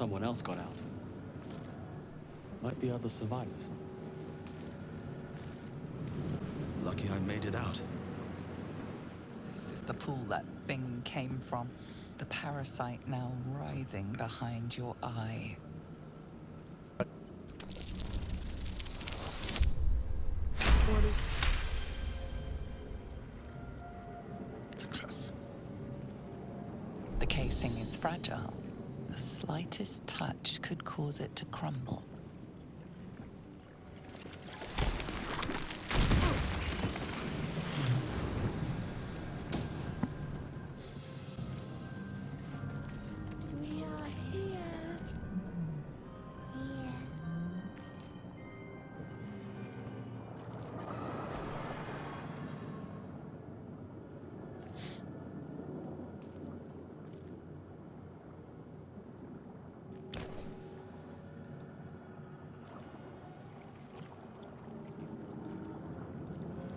someone else got out. Might be other survivors. Lucky I made it out. This is the pool that thing came from. The parasite now writhing behind your eye. Success. The casing is fragile. The slightest touch could cause it to crumble. We are here. Here.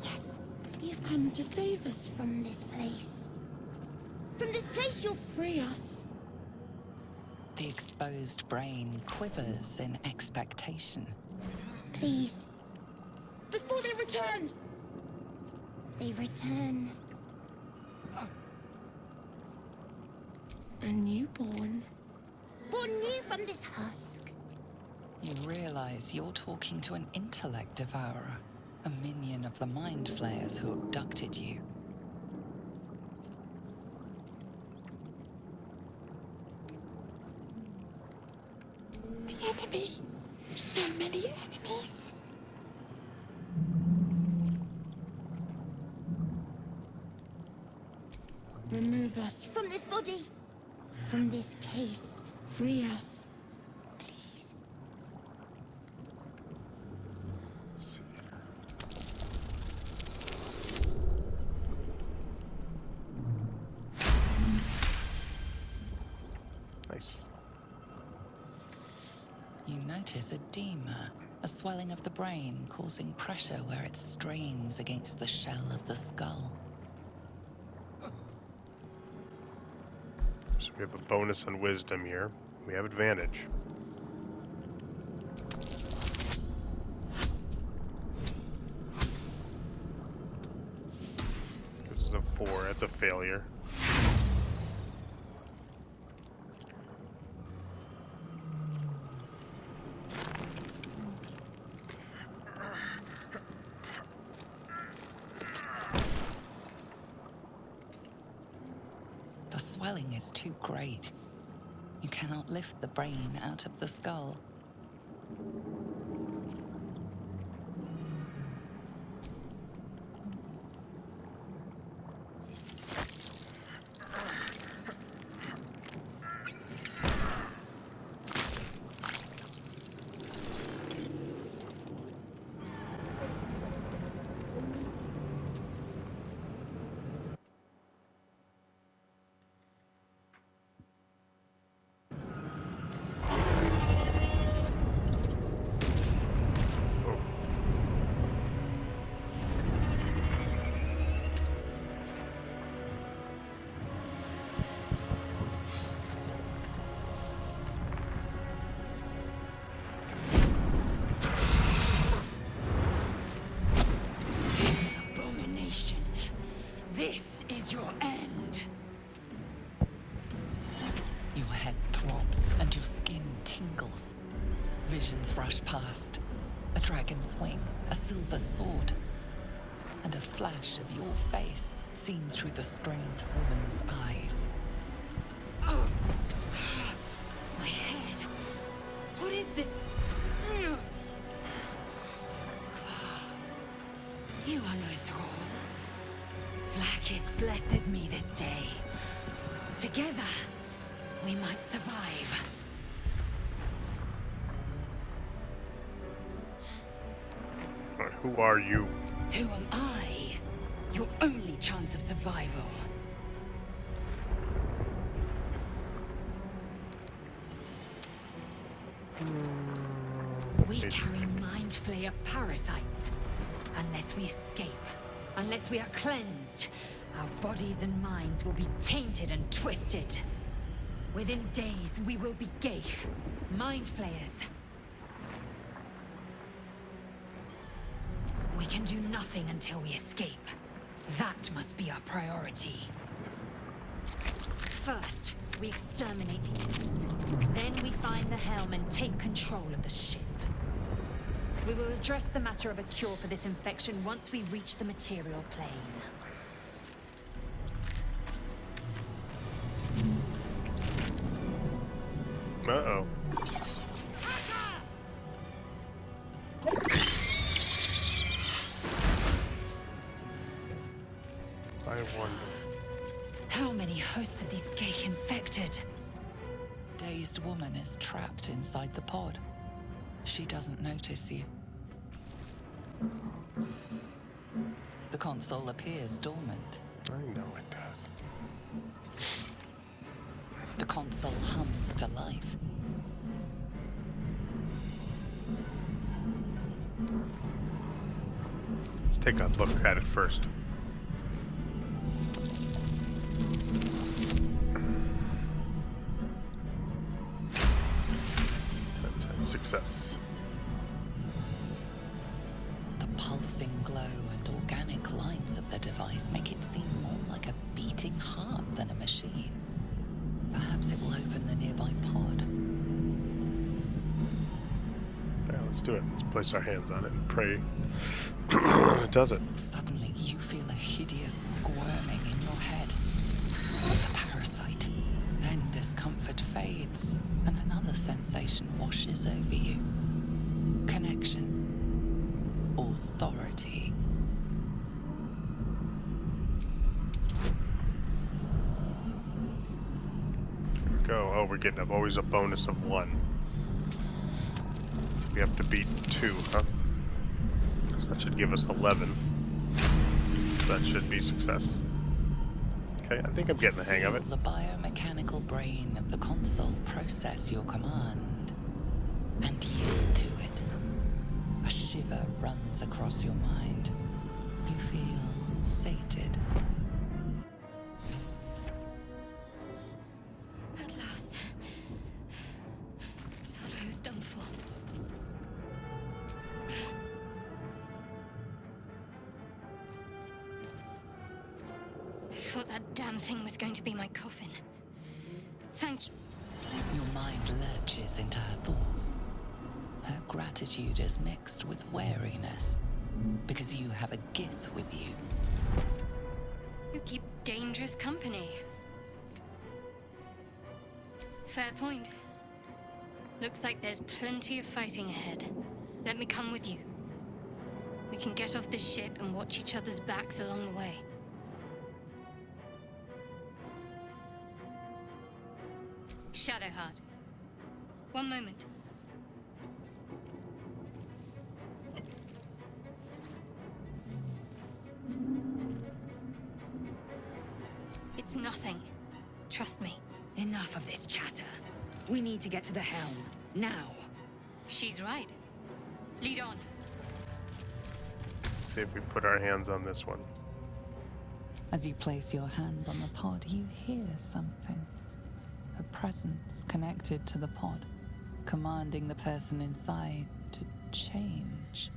Yes, you've come to save us from this place. From this place, you'll free us. The exposed brain quivers in expectation. Please. Before they return! They return. A newborn. Born new from this husk. You realize you're talking to an intellect devourer, a minion of the mind flayers who abducted you. The enemy. So many enemies. Remove us from this body. From this case. Free us. Please. Nice. You notice edema, a swelling of the brain causing pressure where it strains against the shell of the skull. So we have a bonus on wisdom here. We have advantage. This is a 4. That's a failure. The swelling is too great. You cannot lift the brain out of the skull. Abomination. This is your end. Your head throbs and your skin tingles. Visions rush past. A dragon's wing, a silver sword, and a flash of your face seen through the strange woman's eyes. Oh. My head. What is this? Skvar. You are no Thrall. Vlaakith blesses me this day. Together, we might survive. Who are you? Who am I? Your only chance of survival. We carry mind flayer parasites. Unless we escape, unless we are cleansed, our bodies and minds will be tainted and twisted. Within days, we will be Geich, mind flayers. We can do nothing until we escape. That must be our priority. First, we exterminate the imps. Then we find the helm and take control of the ship. We will address the matter of a cure for this infection once we reach the material plane. Uh-oh. I wonder. How many hosts of these Geich infected? A dazed woman is trapped inside the pod. She doesn't notice you. The console appears dormant. I know it does. The console hums to life. Let's take a look at it first. Success. The pulsing glow and organic lines of the device make it seem more like a beating heart than a machine. Perhaps it will open the nearby pod. Yeah, let's do it. Let's place our hands on it and pray it does it. Suddenly, you feel a hideous squirming in your head. The parasite. Then discomfort fades, and another sensation washes over you. Connection. Authority. Here we go. Oh, we're getting always a bonus of 1. So we have to beat 2, huh? So that should give us 11. That should be success. Okay, I think I'm getting the hang of it. Feel the biomechanical brain of the console process your command and yield to it. A shiver runs across your mind. You feel sated. At last. Thought I was done for. I thought that damn thing was going to be my coffin. Thank you. Your mind lurches into her thoughts. Her gratitude is mixed with wariness, because you have a Gith with you. You keep dangerous company. Fair point. Looks like there's plenty of fighting ahead. Let me come with you. We can get off this ship and watch each other's backs along the way. Shadowheart. One moment. It's nothing. Trust me. Enough of this chatter. We need to get to the helm. Now. She's right. Lead on. See if we put our hands on this one. As you place your hand on the pod, you hear something. A presence connected to the pod, commanding the person inside to change.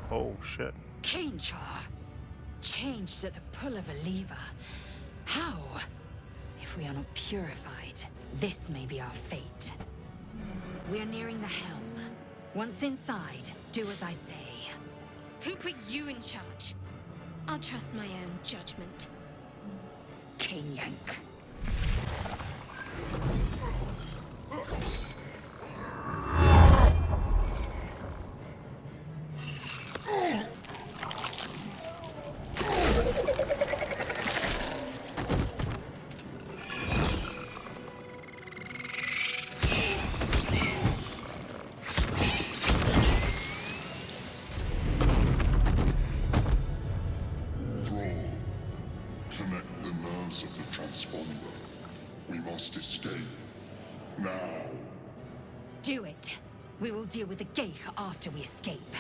Oh, shit. Cainchar. Changed at the pull of a lever. How? If we are not purified, this may be our fate. We are nearing the helm. Once inside, do as I say. Who put you in charge? I'll trust my own judgment. Cainyank. Do it. We will deal with the Geich after we escape.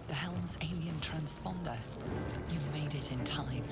The helm's alien transponder. You made it in time.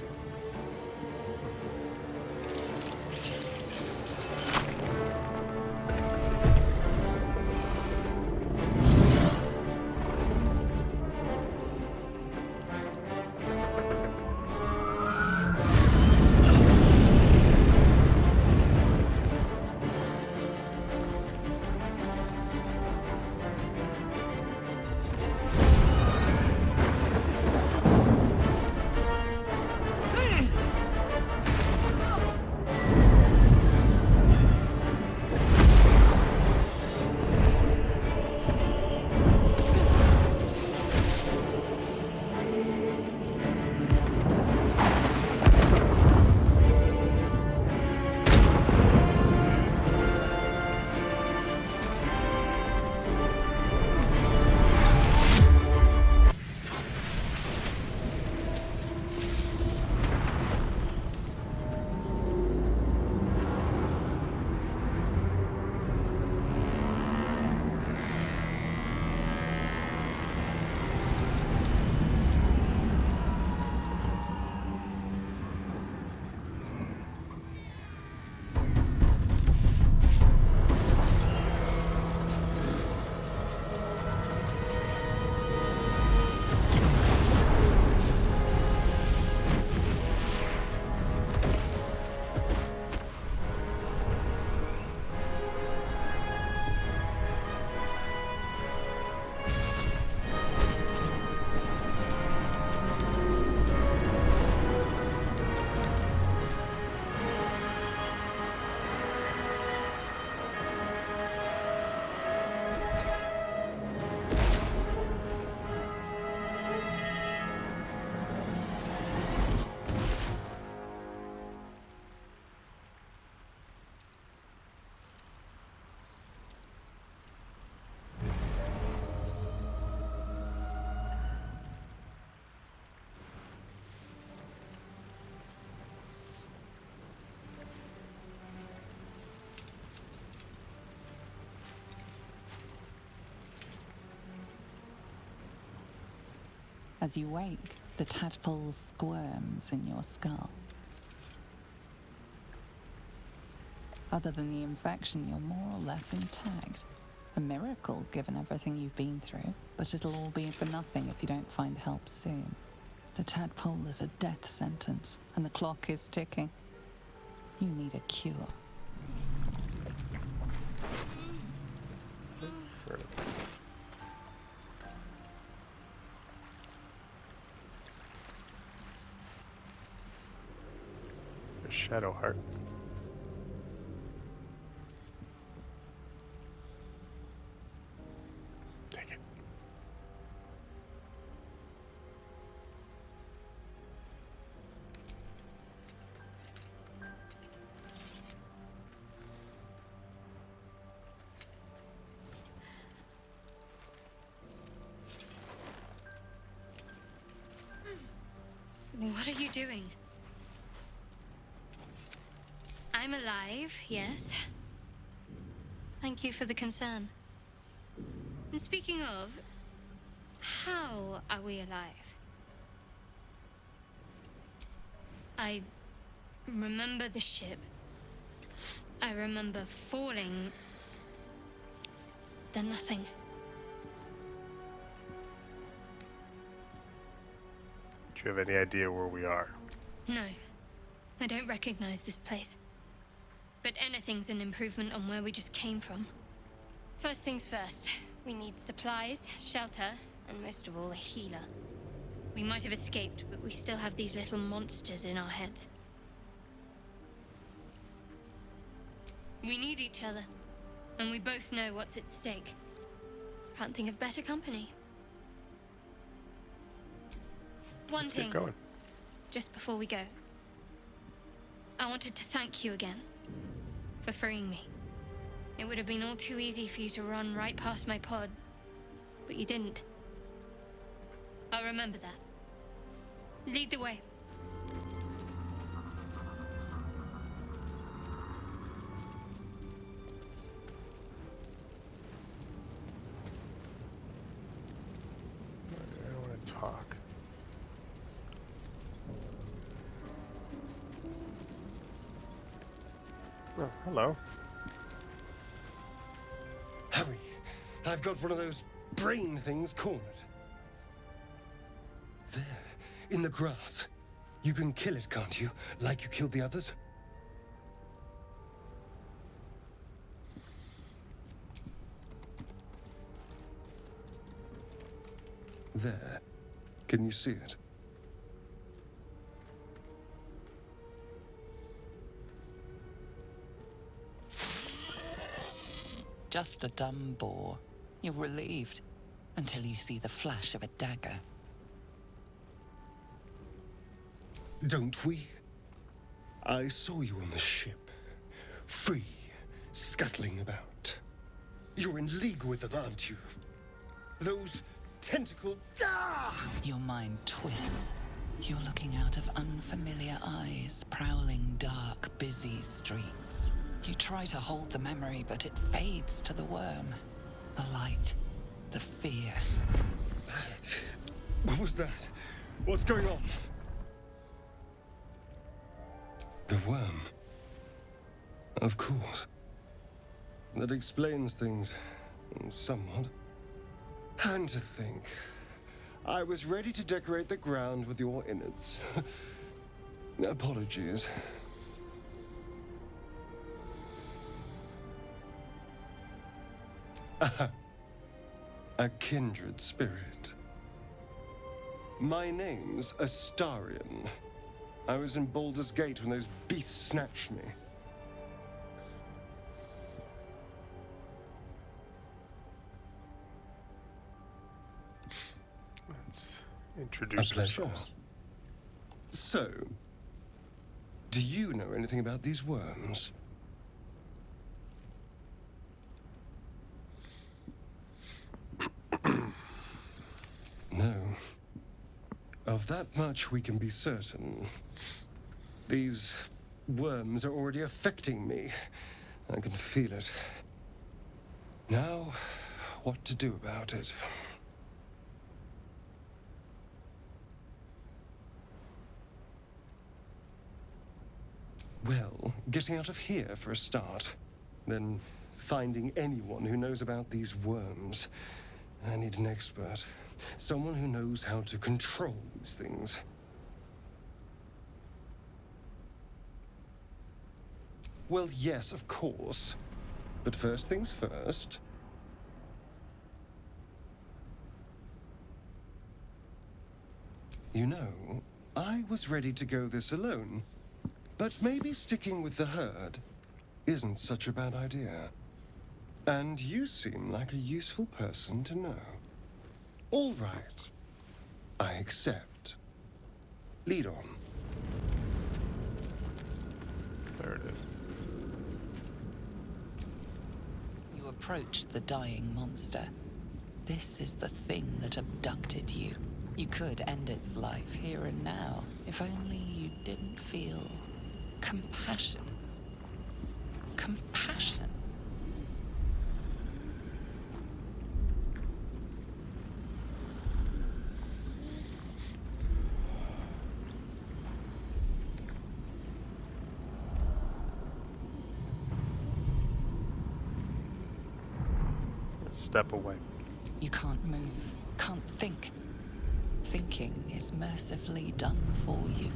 As you wake, the tadpole squirms in your skull. Other than the infection, you're more or less intact. A miracle, given everything you've been through, but it'll all be for nothing if you don't find help soon. The tadpole is a death sentence, and the clock is ticking. You need a cure. Shadow Heart. Take it. What are you doing? I'm alive, yes. Thank you for the concern. And speaking of, how are we alive? I remember the ship. I remember falling. Then nothing. Do you have any idea where we are? No, I don't recognize this place. But anything's an improvement on where we just came from. First things first, we need supplies, shelter, and most of all, a healer. We might have escaped, but we still have these little monsters in our heads. We need each other, and we both know what's at stake. Can't think of better company. One Let's thing, get going. just before we go. I wanted to thank you again for freeing me. It would have been all too easy for you to run right past my pod, but you didn't. I'll remember that. Lead the way. talk. Oh, hello. Hurry! I've got one of those brain things cornered. There, in the grass. You can kill it, can't you? Like you killed the others? There. Can you see it? Just a dumb boar. You're relieved until you see the flash of a dagger. Don't we? I saw you on the ship. Free, scuttling about. You're in league with them, aren't you? Those tentacle... Ah! Your mind twists. You're looking out of unfamiliar eyes, prowling dark, busy streets. You try to hold the memory, but it fades to the worm. The light, the fear. What was that? What's going on? The worm. Of course. That explains things, somewhat. And to think, I was ready to decorate the ground with your innards. Apologies. A kindred spirit. My name's Astarion. I was in Baldur's Gate when those beasts snatched me. Let's introduce A pleasure. ourselves. So, do you know anything about these worms? No. Of that much we can be certain. These worms are already affecting me. I can feel it. Now, what to do about it? Well, getting out of here for a start. Then finding anyone who knows about these worms. I need an expert. Someone who knows how to control these things. Well, yes, of course. But first things first. You know, I was ready to go this alone. But maybe sticking with the herd isn't such a bad idea. And you seem like a useful person to know. All right. I accept. Lead on. There it is. You approach the dying monster. This is the thing that abducted you. You could end its life here and now, if only you didn't feel compassion. Compassion. Step away. You can't move, can't think. Thinking is mercifully done for you.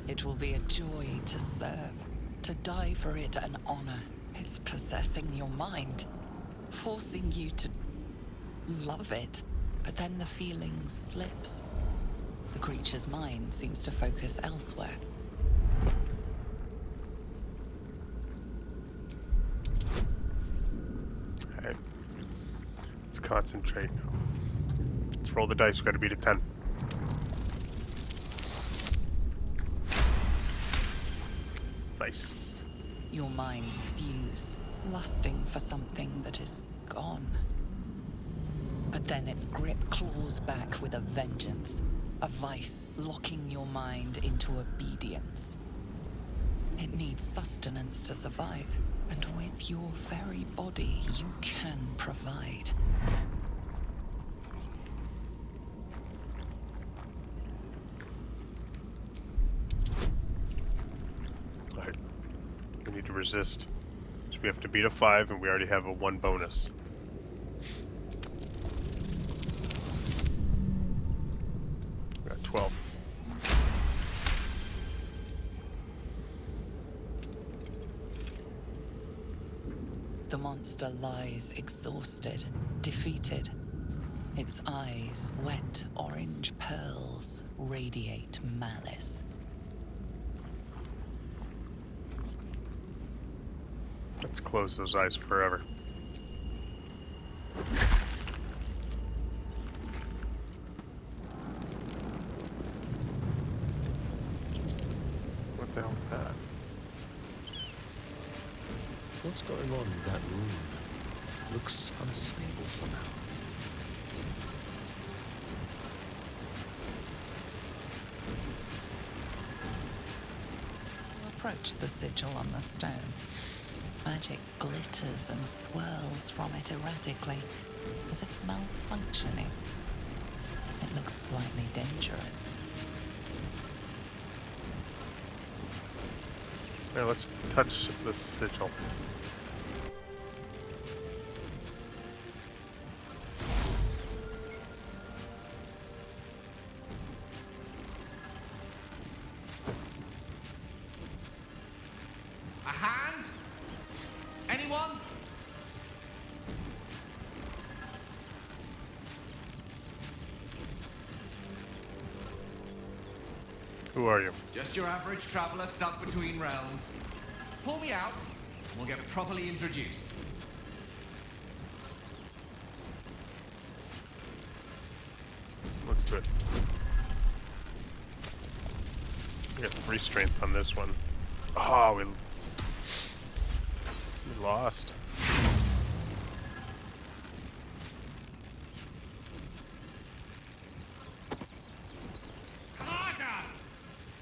It will be a joy to serve, to die for it an honor. It's possessing your mind, forcing you to love it, but then the feeling slips. The creature's mind seems to focus elsewhere. Okay. Let's concentrate. Let's roll the dice. We've got to beat a 10. Nice. Your minds fuse, lusting for something that is gone. But then its grip claws back with a vengeance, a vice locking your mind into obedience. It needs sustenance to survive, and with your very body, you can provide. resist. So we have to beat a 5, and we already have a 1 bonus. We got 12. The monster lies exhausted, defeated. Its eyes, wet orange pearls, radiate malice. Let's close those eyes forever. What the hell's that? What's going on in that room? Looks unstable somehow. Approach the sigil on the stone. Magic glitters and swirls from it erratically, as if malfunctioning. It looks slightly dangerous. Now let's touch the sigil. A hand? Anyone? Who are you? Just your average traveler stuck between realms. Pull me out, and we'll get properly introduced. Let's do it. We got 3 strength on this one. Oh, we lost. Harder!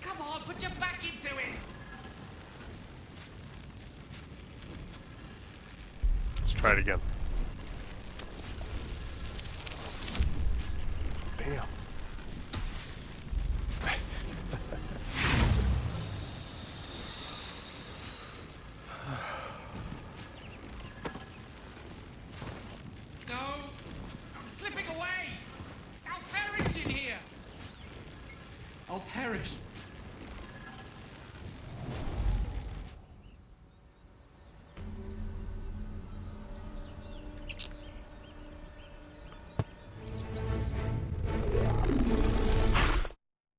Come on, put your back into it! Let's try it again. Damn. No! I'm slipping away! I'll perish in here! I'll perish